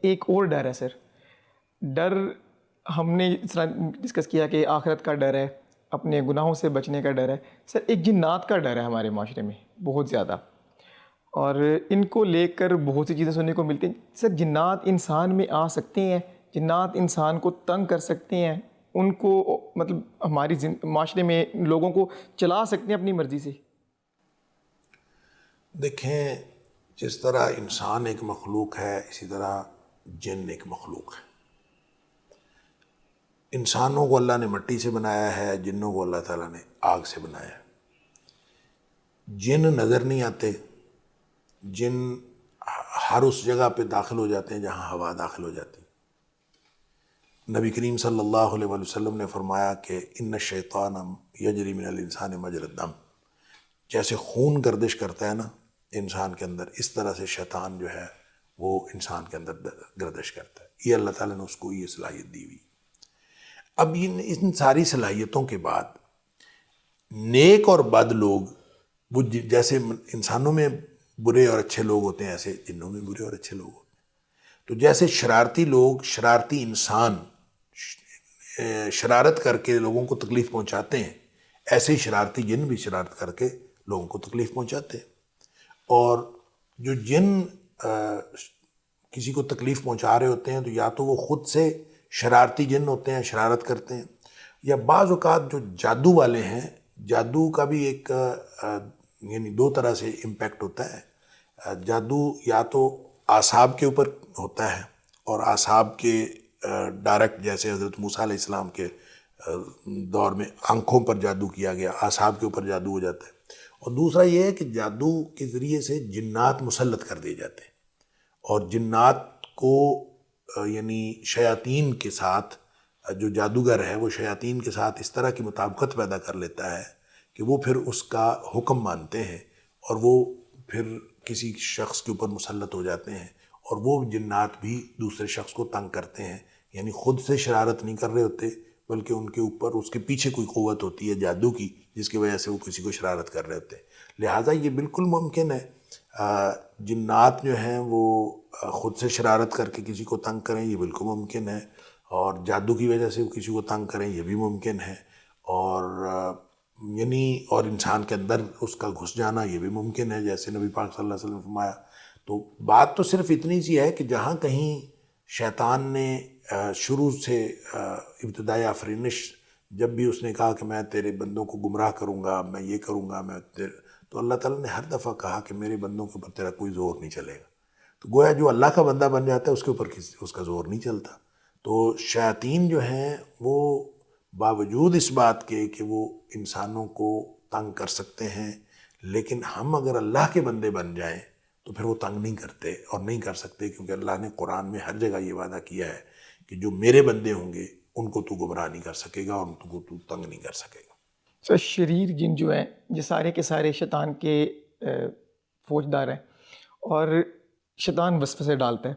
ایک اور ڈر ہے سر. ڈر ہم نے اس طرح ڈسکس کیا کہ آخرت کا ڈر ہے, اپنے گناہوں سے بچنے کا ڈر ہے. سر ایک جنات کا ڈر ہے ہمارے معاشرے میں بہت زیادہ, اور ان کو لے کر بہت سی چیزیں سننے کو ملتی ہیں. سر جنات انسان میں آ سکتے ہیں, جنات انسان کو تنگ کر سکتے ہیں, ان کو مطلب ہماری معاشرے میں لوگوں کو چلا سکتے ہیں اپنی مرضی سے. دیکھیں, جس طرح انسان ایک مخلوق ہے اسی طرح جن ایک مخلوق ہے. انسانوں کو اللہ نے مٹی سے بنایا ہے, جنوں کو اللہ تعالیٰ نے آگ سے بنایا ہے. جن نظر نہیں آتے, جن ہر اس جگہ پہ داخل ہو جاتے ہیں جہاں ہوا داخل ہو جاتی. نبی کریم صلی اللہ علیہ وسلم نے فرمایا کہ ان الشیطان یجری من الانسان مجری الدم, جیسے خون گردش کرتا ہے نا انسان کے اندر, اس طرح سے شیطان جو ہے وہ انسان کے اندر گردش کرتا ہے. یہ اللہ تعالیٰ نے اس کو یہ صلاحیت دی ہوئی. اب ان ساری صلاحیتوں کے بعد نیک اور بد لوگ, وہ جیسے انسانوں میں برے اور اچھے لوگ ہوتے ہیں ایسے جنوں میں برے اور اچھے لوگ ہوتے ہیں. تو جیسے شرارتی لوگ, شرارتی انسان شرارت کر کے لوگوں کو تکلیف پہنچاتے ہیں, ایسے ہی شرارتی جن بھی شرارت کر کے لوگوں کو تکلیف پہنچاتے ہیں. اور جو جن کسی کو تکلیف پہنچا رہے ہوتے ہیں تو یا تو وہ خود سے شرارتی جن ہوتے ہیں, شرارت کرتے ہیں, یا بعض اوقات جو جادو والے ہیں, جادو کا بھی ایک یعنی دو طرح سے امپیکٹ ہوتا ہے. جادو یا تو اعصاب کے اوپر ہوتا ہے, اور اعصاب کے ڈائریکٹ, جیسے حضرت موسیٰ علیہ السلام کے دور میں آنکھوں پر جادو کیا گیا, اعصاب کے اوپر جادو ہو جاتا ہے. اور دوسرا یہ ہے کہ جادو کے ذریعے سے جنات مسلط کر دیے جاتے ہیں, اور جنات کو یعنی شیاطین کے ساتھ, جو جادوگر ہے وہ شیاطین کے ساتھ اس طرح کی مطابقت پیدا کر لیتا ہے کہ وہ پھر اس کا حکم مانتے ہیں, اور وہ پھر کسی شخص کے اوپر مسلط ہو جاتے ہیں, اور وہ جنات بھی دوسرے شخص کو تنگ کرتے ہیں. یعنی خود سے شرارت نہیں کر رہے ہوتے, بلکہ ان کے اوپر, اس کے پیچھے کوئی قوت ہوتی ہے جادو کی, جس کی وجہ سے وہ کسی کو شرارت کر رہے ہوتے ہیں. لہٰذا یہ بالکل ممکن ہے جنات جو ہیں وہ خود سے شرارت کر کے کسی کو تنگ کریں, یہ بالکل ممکن ہے. اور جادو کی وجہ سے وہ کسی کو تنگ کریں, یہ بھی ممکن ہے. اور یعنی اور انسان کے اندر اس کا گھس جانا, یہ بھی ممکن ہے, جیسے نبی پاک صلی اللہ علیہ وسلم نے فرمایا. تو بات تو صرف اتنی سی ہے کہ جہاں کہیں شیطان نے شروع سے ابتدائی آفرینش جب بھی اس نے کہا کہ میں تیرے بندوں کو گمراہ کروں گا, میں یہ کروں گا, تو اللہ تعالیٰ نے ہر دفعہ کہا کہ میرے بندوں کے اوپر تیرا کوئی زور نہیں چلے گا. تو گویا جو اللہ کا بندہ بن جاتا ہے اس کے اوپر اس کا زور نہیں چلتا. تو شیاطین جو ہیں وہ باوجود اس بات کے کہ وہ انسانوں کو تنگ کر سکتے ہیں, لیکن ہم اگر اللہ کے بندے بن جائیں تو پھر وہ تنگ نہیں کرتے اور نہیں کر سکتے, کیونکہ اللہ نے قرآن میں ہر جگہ یہ وعدہ کیا ہے کہ جو میرے بندے ہوں گے ان کو تو گمراہ نہیں کر سکے گا, اور ان کو تو تنگ نہیں کر سکے گا. سر شریر جن جو ہیں یہ سارے کے سارے شیطان کے فوجدار ہیں, اور شیطان وسوسے ڈالتا ہے.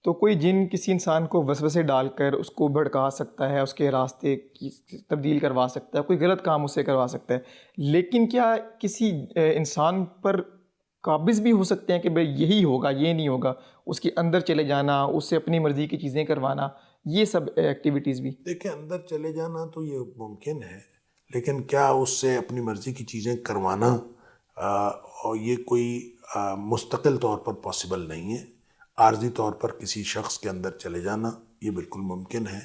تو کوئی جن کسی انسان کو وسوسے ڈال کر اس کو بھڑکا سکتا ہے, اس کے راستے کی تبدیل کروا سکتا ہے, کوئی غلط کام اس سے کروا سکتا ہے, لیکن کیا کسی انسان پر قابض بھی ہو سکتے ہیں کہ بھئی یہی ہوگا, یہ نہیں ہوگا, اس کے اندر چلے جانا, اس سے اپنی مرضی کی چیزیں کروانا, یہ سب ایکٹیویٹیز بھی؟ دیکھیں, اندر چلے جانا تو یہ ممکن ہے, لیکن کیا اس سے اپنی مرضی کی چیزیں کروانا اور یہ کوئی مستقل طور پر پاسبل نہیں ہے. عارضی طور پر کسی شخص کے اندر چلے جانا یہ بالکل ممکن ہے,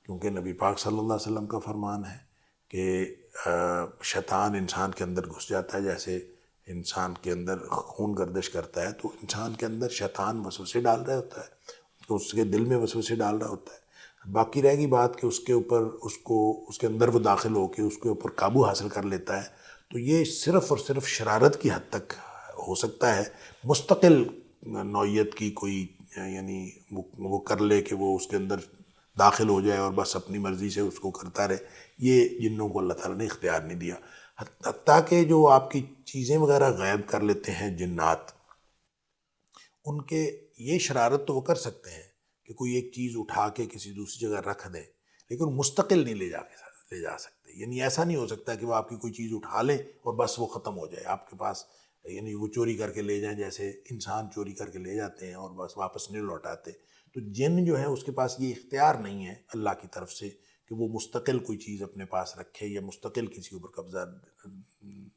کیونکہ نبی پاک صلی اللہ علیہ وسلم کا فرمان ہے کہ شیطان انسان کے اندر گھس جاتا ہے. جیسے انسان کے اندر خون گردش کرتا ہے تو انسان کے اندر شیطان وسوسے ڈال رہا ہوتا ہے, تو اس کے دل میں وسوسے ڈال رہا ہوتا ہے. باقی رہ گئی بات کہ اس کے اوپر اس کے اندر وہ داخل ہو کے اس کے اوپر قابو حاصل کر لیتا ہے, تو یہ صرف اور صرف شرارت کی حد تک ہو سکتا ہے. مستقل نوعیت کی کوئی یعنی وہ کر لے کہ وہ اس کے اندر داخل ہو جائے اور بس اپنی مرضی سے اس کو کرتا رہے, یہ جنوں کو اللہ تعالیٰ نے اختیار نہیں دیا. حتیٰ کہ جو آپ کی چیزیں وغیرہ غائب کر لیتے ہیں جنات, ان کے یہ شرارت تو وہ کر سکتے ہیں کہ کوئی ایک چیز اٹھا کے کسی دوسری جگہ رکھ دیں, لیکن مستقل نہیں لے جا سکتے. یعنی ایسا نہیں ہو سکتا کہ وہ آپ کی کوئی چیز اٹھا لیں اور بس وہ ختم ہو جائے, آپ کے پاس یعنی وہ چوری کر کے لے جائیں جیسے انسان چوری کر کے لے جاتے ہیں اور بس واپس نہیں لوٹاتے. تو جن جو ہے اس کے پاس یہ اختیار نہیں ہے اللہ کی طرف سے کہ وہ مستقل کوئی چیز اپنے پاس رکھے یا مستقل کسی کے اوپر قبضہ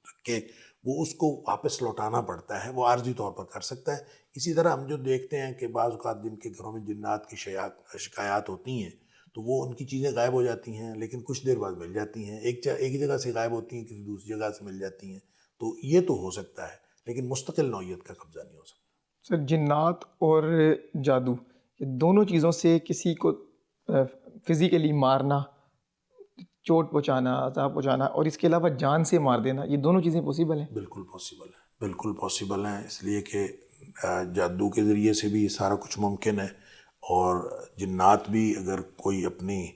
رکھے. وہ اس کو واپس لوٹانا پڑتا ہے، وہ عارضی طور پر کر سکتا ہے. اسی طرح ہم جو دیکھتے ہیں کہ بعض اوقات جن کے گھروں میں جنات کی شکایات ہوتی ہیں تو وہ ان کی چیزیں غائب ہو جاتی ہیں لیکن کچھ دیر بعد مل جاتی ہیں. ایک ہی جگہ سے غائب ہوتی ہیں، کسی دوسری جگہ سے مل جاتی ہیں. تو یہ تو ہو سکتا ہے لیکن مستقل نوعیت کا قبضہ نہیں ہو سکتا. سر جنات اور جادو یہ دونوں چیزوں سے کسی کو فزیکلی مارنا، چوٹ پہنچانا، عذاب پہنچانا اور اس کے علاوہ جان سے مار دینا، یہ دونوں چیزیں پاسبل ہیں؟ بالکل پاسبل ہے، بالکل پاسبل ہیں. اس لیے کہ جادو کے ذریعے سے بھی یہ سارا کچھ ممکن ہے، اور جنات بھی اگر کوئی اپنی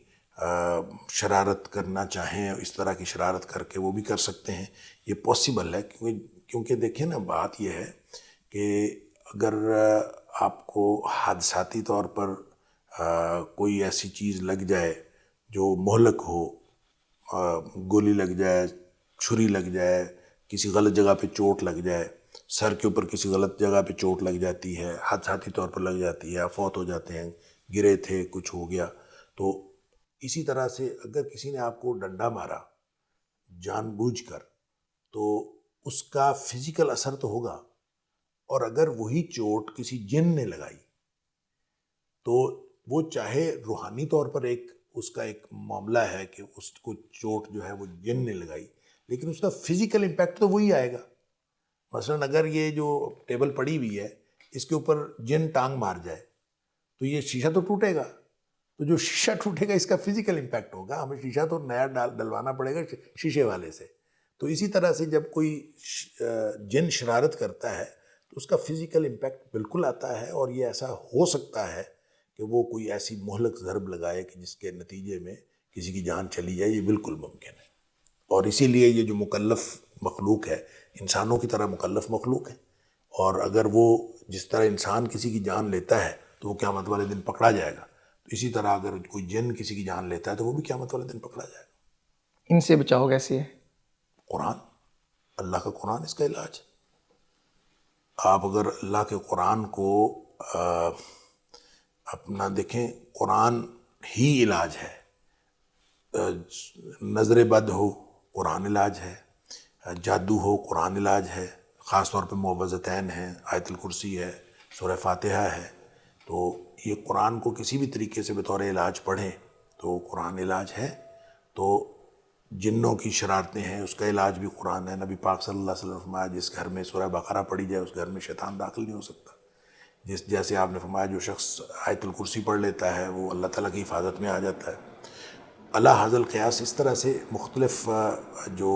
شرارت کرنا چاہیں اس طرح کی شرارت کر کے وہ بھی کر سکتے ہیں. یہ پاسبل ہے کیونکہ دیکھیں نا، بات یہ ہے کہ اگر آپ کو حادثاتی طور پر کوئی ایسی چیز لگ جائے جو مہلک ہو، گولی لگ جائے، چھری لگ جائے، کسی غلط جگہ پہ چوٹ لگ جائے، سر کے اوپر کسی غلط جگہ پہ چوٹ لگ جاتی ہے، حادثاتی طور پر لگ جاتی ہے، فوت ہو جاتے ہیں، گرے تھے کچھ ہو گیا. تو اسی طرح سے اگر کسی نے آپ کو ڈنڈا مارا جان بوجھ کر تو اس کا فزیکل اثر تو ہوگا، اور اگر وہی چوٹ کسی جن نے لگائی تو وہ چاہے روحانی طور پر اس کا ایک معاملہ ہے کہ اس کو چوٹ جو ہے وہ جن نے لگائی، لیکن اس کا فزیکل امپیکٹ تو وہی آئے گا. مثلا اگر یہ جو ٹیبل پڑی ہوئی ہے اس کے اوپر جن ٹانگ مار جائے تو یہ شیشہ تو ٹوٹے گا، تو جو شیشہ ٹوٹے گا اس کا فزیکل امپیکٹ ہوگا. ہمیں شیشہ تو نیا ڈلوانا پڑے گا شیشے والے سے. تو اسی طرح سے جب کوئی جن شرارت کرتا ہے تو اس کا فزیکل امپیکٹ بالکل آتا ہے، اور یہ ایسا ہو سکتا ہے کہ وہ کوئی ایسی مہلک ضرب لگائے کہ جس کے نتیجے میں کسی کی جان چلی جائے. یہ بالکل ممکن ہے، اور اسی لیے یہ جو مکلف مخلوق ہے انسانوں کی طرح مکلف مخلوق ہے، اور اگر وہ جس طرح انسان کسی کی جان لیتا ہے تو وہ قیامت والے دن پکڑا جائے گا، تو اسی طرح اگر کوئی جن کسی کی جان لیتا ہے تو وہ بھی قیامت والے دن پکڑا جائے گا. ان سے بچاؤ کیسے ہے؟ قرآن، اللہ کا قرآن اس کا علاج ہے. آپ اگر اللہ کے قرآن کو اپنا دیکھیں، قرآن ہی علاج ہے. نظر بد ہو قرآن علاج ہے، جادو ہو قرآن علاج ہے، خاص طور پہ معوذتین ہیں، آیت الکرسی ہے، سورہ فاتحہ ہے. تو یہ قرآن کو کسی بھی طریقے سے بطور علاج پڑھیں تو قرآن علاج ہے. تو جنوں کی شرارتیں ہیں اس کا علاج بھی قرآن ہے. نبی پاک صلی اللہ علیہ وسلم نے فرمایا جس گھر میں سورہ بقرہ پڑھی جائے اس گھر میں شیطان داخل نہیں ہو سکتا. جیسے آپ نے فرمایا جو شخص آیت الکرسی پڑھ لیتا ہے وہ اللہ تعالیٰ کی حفاظت میں آ جاتا ہے. اللہ حاضر القیاس اس طرح سے مختلف جو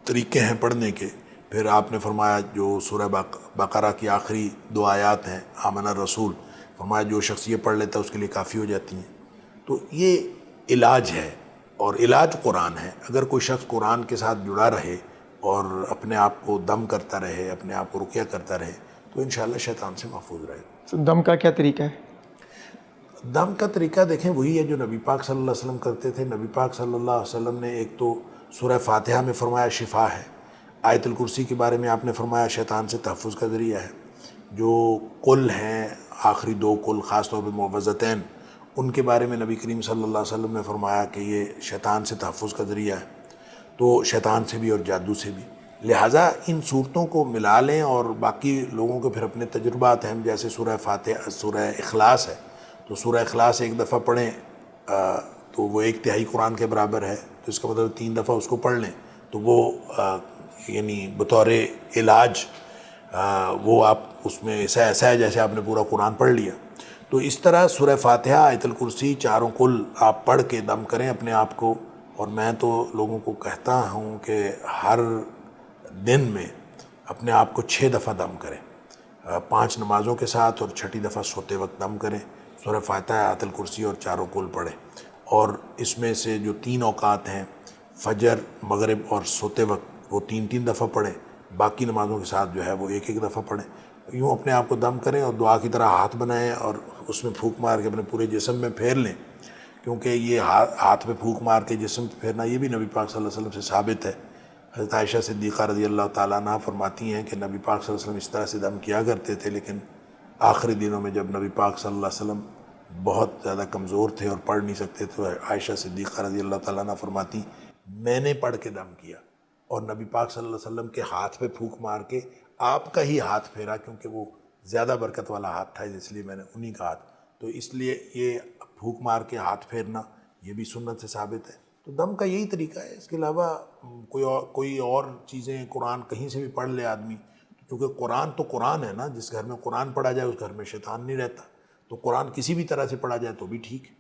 طریقے ہیں پڑھنے کے. پھر آپ نے فرمایا جو سورہ بقرہ کی آخری 2 آیات ہیں آمن الرسول، فرمایا جو شخص یہ پڑھ لیتا ہے اس کے لیے کافی ہو جاتی ہیں. تو یہ علاج ہے، اور علاج قرآن ہے. اگر کوئی شخص قرآن کے ساتھ جڑا رہے اور اپنے آپ کو دم کرتا رہے، اپنے آپ کو رقیہ کرتا رہے تو انشاءاللہ شیطان سے محفوظ رہے گا. دم کا کیا طریقہ ہے؟ دم کا طریقہ دیکھیں وہی ہے جو نبی پاک صلی اللہ علیہ وسلم کرتے تھے. نبی پاک صلی اللہ علیہ وسلم نے ایک تو سورہ فاتحہ میں فرمایا شفا ہے، آیت الکرسی کے بارے میں آپ نے فرمایا شیطان سے تحفظ کا ذریعہ ہے. جو قل ہیں آخری 2 قل، خاص طور پہ معوذتین، ان کے بارے میں نبی کریم صلی اللہ علیہ وسلم نے فرمایا کہ یہ شیطان سے تحفظ کا ذریعہ ہے. تو شیطان سے بھی اور جادو سے بھی. لہٰذا ان صورتوں کو ملا لیں، اور باقی لوگوں کے پھر اپنے تجربات ہیں. جیسے سورہ فاتحہ، سورہ اخلاص ہے تو سورہ اخلاص 1 دفعہ پڑھیں تو وہ 1/3 قرآن کے برابر ہے. تو اس کا مطلب 3 دفعہ اس کو پڑھ لیں تو وہ یعنی بطور علاج وہ آپ اس میں ایسا ہے جیسے آپ نے پورا قرآن پڑھ لیا. تو اس طرح سورہ فاتحہ، آیت الکرسی، 4 قل آپ پڑھ کے دم کریں اپنے آپ کو. اور میں تو لوگوں کو کہتا ہوں کہ ہر دن میں اپنے آپ کو 6 دفعہ دم کریں، 5 نمازوں کے ساتھ، اور 6ٹھی دفعہ سوتے وقت دم کریں. سورہ فاتحہ، آیت الکرسی اور 4 قل پڑھیں. اور اس میں سے جو 3 اوقات ہیں فجر، مغرب اور سوتے وقت، وہ 3 دفعہ پڑھیں. باقی نمازوں کے ساتھ جو ہے وہ 1 دفعہ پڑھیں. یوں اپنے آپ کو دم کریں اور دعا کی طرح ہاتھ بنائیں اور اس میں پھونک مار کے اپنے پورے جسم میں پھیر لیں. کیونکہ یہ ہاتھ پہ پھونک مار کے جسم پہ پھیرنا یہ بھی نبی پاک صلی اللہ علیہ وسلم سے ثابت ہے حضرت عائشہ صدیقہ رضی اللہ تعالیٰ عنہ فرماتی ہیں کہ نبی پاک صلی اللہ علیہ وسلم اس طرح سے دم کیا کرتے تھے، لیکن آخری دنوں میں جب نبی پاک صلی اللہ علیہ وسلم بہت زیادہ کمزور تھے اور پڑھ نہیں سکتے تو عائشہ صدیقہ رضی اللہ تعالیٰ عنہ فرماتی میں نے پڑھ کے دم کیا اور نبی پاک صلی اللہ علیہ وسلم کے ہاتھ پہ پھونک مار کے آپ کا ہی ہاتھ پھیرا، کیونکہ وہ زیادہ برکت والا ہاتھ تھا اس لیے میں نے انہی کا ہاتھ، تو اس لیے یہ پھونک مار کے ہاتھ پھیرنا یہ بھی سنت سے ثابت ہے۔ تو دم کا یہی طریقہ ہے، اس کے علاوہ کوئی اور چیزیں قرآن کہیں سے بھی پڑھ لے آدمی، کیونکہ قرآن تو قرآن ہے نا، جس گھر میں قرآن پڑھا جائے اس گھر میں شیطان نہیں رہتا، تو قرآن کسی بھی طرح سے پڑھا جائے تو بھی ٹھیک ہے۔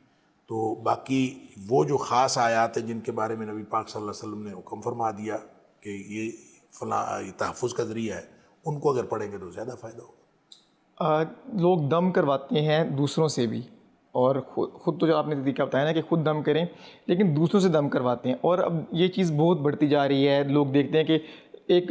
تو باقی وہ جو خاص آیات ہیں جن کے بارے میں نبی پاک صلی اللہ علیہ وسلم نے حکم فرما دیا کہ یہ فلاں یہ تحفظ کا ذریعہ ہے، ان کو اگر پڑھیں گے تو زیادہ فائدہ ہوگا۔ لوگ دم کرواتے ہیں دوسروں سے بھی، اور خود تو جو آپ نے طریقہ بتایا نا کہ خود دم کریں، لیکن دوسروں سے دم کرواتے ہیں، اور اب یہ چیز بہت بڑھتی جا رہی ہے۔ لوگ دیکھتے ہیں کہ ایک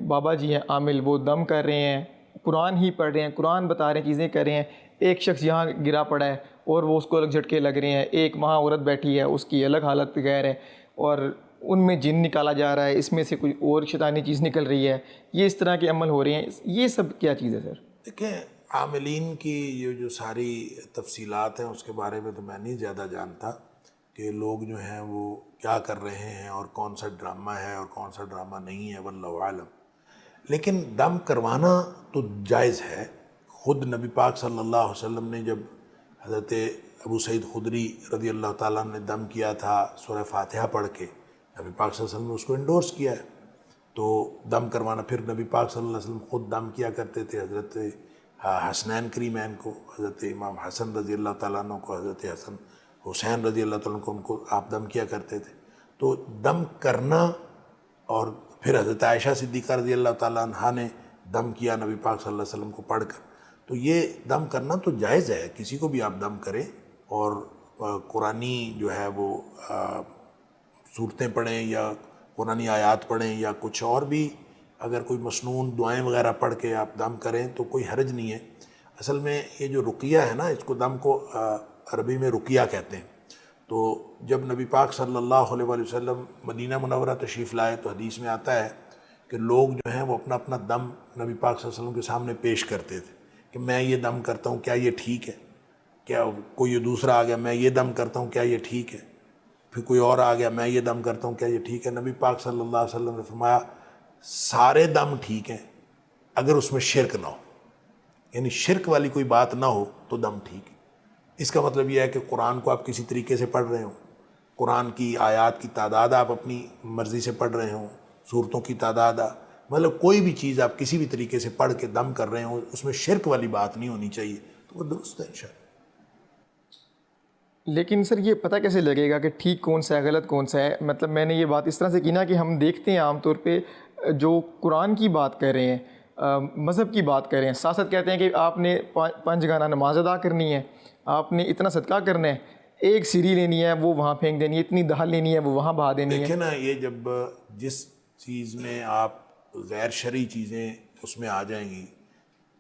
بابا جی ہیں عامل، وہ دم کر رہے ہیں، قرآن ہی پڑھ رہے ہیں، قرآن بتا رہے ہیں، چیزیں کر رہے ہیں، ایک شخص یہاں گرا پڑا ہے اور وہ اس کو الگ جھٹکے لگ رہے ہیں، ایک وہاں عورت بیٹھی ہے اس کی الگ حالت غیر ہے، اور ان میں جن نکالا جا رہا ہے، اس میں سے کوئی اور شیطانی چیز نکل رہی ہے، یہ اس طرح کے عمل ہو رہے ہیں، یہ سب کیا چیز ہے سر؟ دیکھیں، عاملین کی یہ جو ساری تفصیلات ہیں اس کے بارے میں تو میں نہیں زیادہ جانتا کہ لوگ جو ہیں وہ کیا کر رہے ہیں اور کون سا ڈرامہ ہے اور کون سا ڈرامہ نہیں ہے، واللہ عالم۔ لیکن دم کروانا تو جائز ہے۔ خود نبی پاک صلی اللہ علیہ وسلم نے جب حضرت ابو سعید خدری رضی اللہ تعالیٰ عنہ نے دم کیا تھا سورہ فاتحہ پڑھ کے، نبی پاک صلی اللہ علیہ وسلم نے اس کو انڈورس کیا ہے، تو دم کروانا۔ پھر نبی پاک صلی اللہ علیہ وسلم خود دم کیا کرتے تھے، حضرت حسنین کریمین کو، حضرت امام حسن رضی اللہ تعالیٰ عنہ کو، حضرت حسن حسین رضی اللہ تعالیٰ عنہ کو، ان کو آپ دم کیا کرتے تھے۔ تو دم کرنا، اور پھر حضرت عائشہ صدیقہ رضی اللہ تعالیٰ عنہ نے دم کیا نبی پاک صلی اللہ علیہ وسلم کو پڑھ کر، تو یہ دم کرنا تو جائز ہے، کسی کو بھی آپ دم کریں، اور قرآنی جو ہے وہ صورتیں پڑھیں یا قرآنی آیات پڑھیں یا کچھ اور بھی، اگر کوئی مسنون دعائیں وغیرہ پڑھ کے آپ دم کریں تو کوئی حرج نہیں ہے۔ اصل میں یہ جو رقیہ ہے نا، اس کو دم کو عربی میں رقیہ کہتے ہیں۔ تو جب نبی پاک صلی اللہ علیہ وآلہ وسلم مدینہ منورہ تشریف لائے تو حدیث میں آتا ہے کہ لوگ جو ہیں وہ اپنا اپنا دم نبی پاک صلی اللہ علیہ وسلم کے سامنے پیش کرتے تھے کہ میں یہ دم کرتا ہوں، کیا یہ ٹھیک ہے؟ کیا کوئی دوسرا آ گیا، میں یہ دم کرتا ہوں، کیا یہ ٹھیک ہے؟ پھر کوئی اور آ گیا، میں یہ دم کرتا ہوں، کیا یہ ٹھیک ہے؟ نبی پاک صلی اللہ علیہ وسلم نے فرمایا سارے دم ٹھیک ہیں اگر اس میں شرک نہ ہو، یعنی شرک والی کوئی بات نہ ہو تو دم ٹھیک ہے۔ اس کا مطلب یہ ہے کہ قرآن کو آپ کسی طریقے سے پڑھ رہے ہوں، قرآن کی آیات کی تعداد آپ اپنی مرضی سے پڑھ رہے ہوں، صورتوں کی تعداد، مطلب کوئی بھی چیز آپ کسی بھی طریقے سے پڑھ کے دم کر رہے ہوں، اس میں شرک والی بات نہیں ہونی چاہیے، تو وہ درست ہے انشاءاللہ۔ لیکن سر یہ پتہ کیسے لگے گا کہ ٹھیک کون سا ہے غلط کون سا ہے؟ مطلب میں نے یہ بات اس طرح سے کی نا کہ ہم دیکھتے ہیں عام طور پہ جو قرآن کی بات کر رہے ہیں، مذہب کی بات کر رہے ہیں، ساتھ ساتھ کہتے ہیں کہ آپ نے 5 گانا نماز ادا کرنی ہے، آپ نے اتنا صدقہ کرنا ہے، ایک سیری لینی ہے وہ وہاں پھینک دینی ہے، اتنی دال لینی ہے وہ وہاں بہا دینی ہے۔ دیکھیں نا، یہ جب جس چیز میں آپ غیر شرعی چیزیں اس میں آ جائیں گی،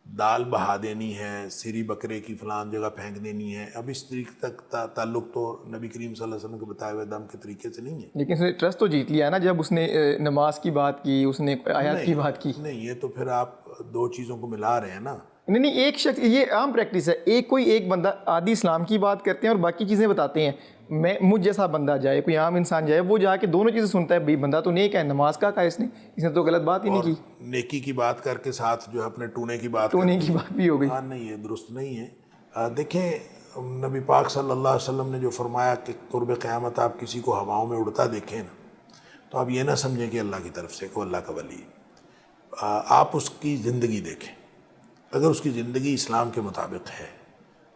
دال بہا دینی ہے، سری بکرے کی فلان جگہ پھینک دینی ہے، اب اس طریقے تک تعلق تو نبی کریم صلی اللہ علیہ وسلم کے بتائے ہوئے دم کے طریقے سے نہیں ہے۔ لیکن اس نے ٹرسٹ تو جیت لیا نا جب اس نے نماز کی بات کی، اس نے آیات کی بات کی۔ نہیں، یہ تو پھر آپ دو چیزوں کو ملا رہے ہیں نا۔ نہیں، ایک شخص، یہ عام پریکٹس ہے، ایک بندہ عادی اسلام کی بات کرتے ہیں اور باقی چیزیں بتاتے ہیں، مجھ جیسا بندہ جائے، کوئی عام انسان جائے، وہ جا کے دونوں چیزیں سنتا ہے، بھئی بندہ تو نیک ہے، نماز کا کہا اس نے تو غلط بات ہی نہیں کی، نیکی کی بات کر کے ساتھ جو ہے اپنے ٹونے کی بات ٹونے کی بات بھی ہو گئی۔ ہاں، نہیں، یہ درست نہیں ہے۔ دیکھیں، نبی پاک صلی اللہ علیہ وسلم نے جو فرمایا کہ قرب قیامت آپ کسی کو ہواؤں میں اڑتا دیکھیں نا، تو آپ یہ نہ سمجھیں کہ اللہ کی طرف سے کہ اللہ کا ولی ہے۔ آپ اس کی زندگی دیکھیں، اگر اس کی زندگی اسلام کے مطابق ہے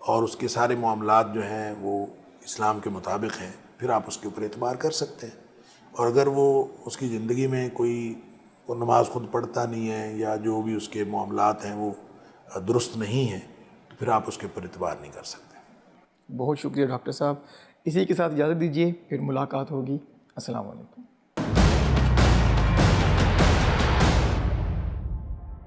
اور اس کے سارے معاملات جو ہیں وہ اسلام کے مطابق ہیں، پھر آپ اس کے اوپر اعتبار کر سکتے ہیں۔ اور اگر وہ اس کی زندگی میں کوئی نماز خود پڑھتا نہیں ہے یا جو بھی اس کے معاملات ہیں وہ درست نہیں ہیں، تو پھر آپ اس کے اوپر اعتبار نہیں کر سکتے۔ بہت شکریہ ڈاکٹر صاحب، اسی کے ساتھ اجازت دیجیے، پھر ملاقات ہوگی۔ السلام علیکم۔